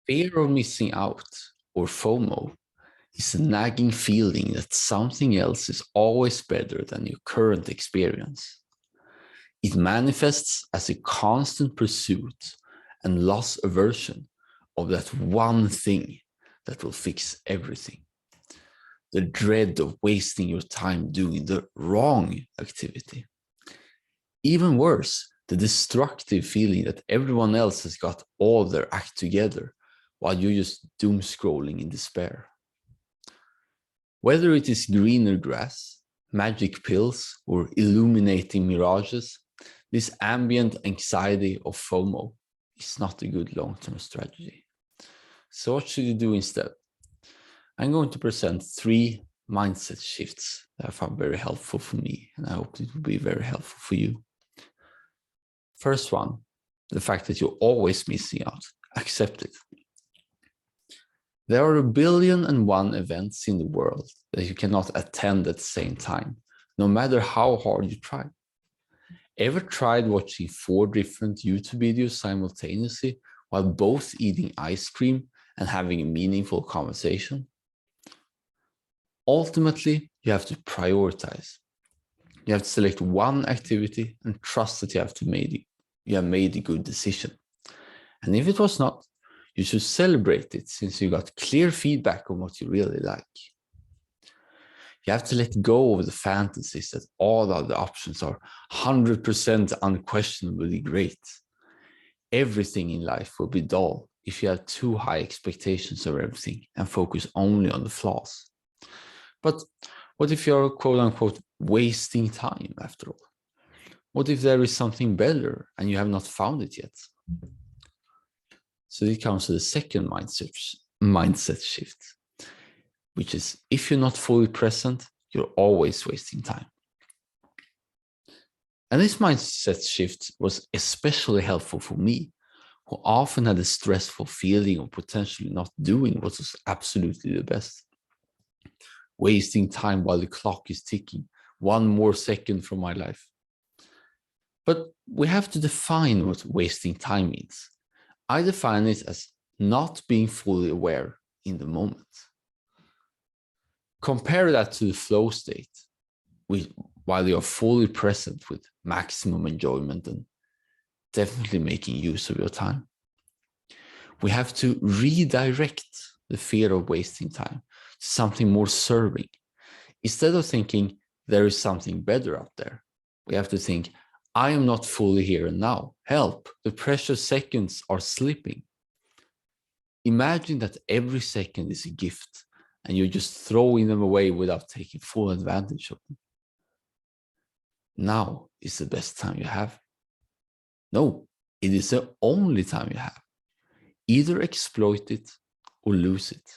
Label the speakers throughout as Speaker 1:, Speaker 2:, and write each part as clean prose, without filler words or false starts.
Speaker 1: Fear of missing out, or FOMO, is a nagging feeling that something else is always better than your current experience. It manifests as a constant pursuit and loss aversion of that one thing that will fix everything. The dread of wasting your time doing the wrong activity. Even worse, the destructive feeling that everyone else has got all their act together while you're just doom scrolling in despair. Whether it is greener grass, magic pills, or illuminating mirages, this ambient anxiety of FOMO is not a good long-term strategy. So what should you do instead? I'm going to present 3 mindset shifts that I found very helpful for me, and I hope it will be very helpful for you. First one, the fact that you're always missing out. Accept it. There are 1,000,000,001 events in the world that you cannot attend at the same time, no matter how hard you try. Ever tried watching 4 different YouTube videos simultaneously while both eating ice cream and having a meaningful conversation? Ultimately, you have to prioritize. You have to select one activity and trust that you have made a good decision. And if it was not, you should celebrate it since you got clear feedback on what you really like. You have to let go of the fantasies that all other options are 100% unquestionably great. Everything in life will be dull if you have too high expectations of everything and focus only on the flaws. But what if you're quote unquote wasting time after all? What if there is something better and you have not found it yet? So it comes to the second mindset shift, which is if you're not fully present, you're always wasting time. And this mindset shift was especially helpful for me, who often had a stressful feeling of potentially not doing what was absolutely the best. Wasting time while the clock is ticking, 1 more second from my life. But we have to define what wasting time means. I define it as not being fully aware in the moment. Compare that to the flow state, while you're fully present with maximum enjoyment and definitely making use of your time. We have to redirect the fear of wasting time to something more serving. Instead of thinking there is something better out there, we have to think, I am not fully here and now. Help, the precious seconds are slipping. Imagine that every second is a gift and you're just throwing them away without taking full advantage of them. Now is the best time you have. No, it is the only time you have. Either exploit it or lose it.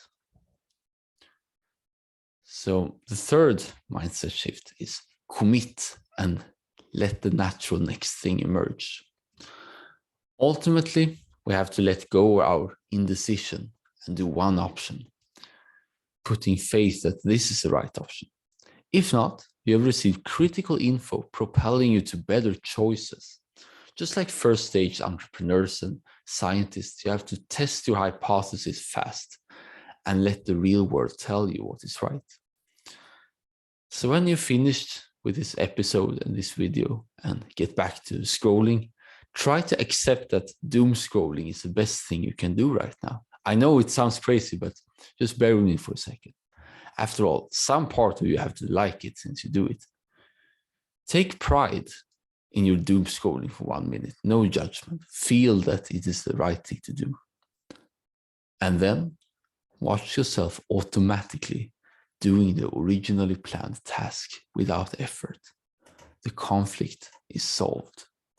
Speaker 1: So the third mindset shift is commit and let the natural next thing emerge. Ultimately, we have to let go of our indecision and do one option, putting faith that this is the right option. If not, you have received critical info propelling you to better choices. Just like first stage entrepreneurs and scientists, you have to test your hypothesis fast and let the real world tell you what is right. So when you're finished with this episode and this video and get back to scrolling, try to accept that doom scrolling is the best thing you can do right now. I know it sounds crazy, but just bear with me for a second. After all, some part of you have to like it since you do it. Take pride in your doom scrolling for 1 minute. No judgment. Feel that it is the right thing to do. And then watch yourself automatically doing the originally planned task without effort. The conflict is solved.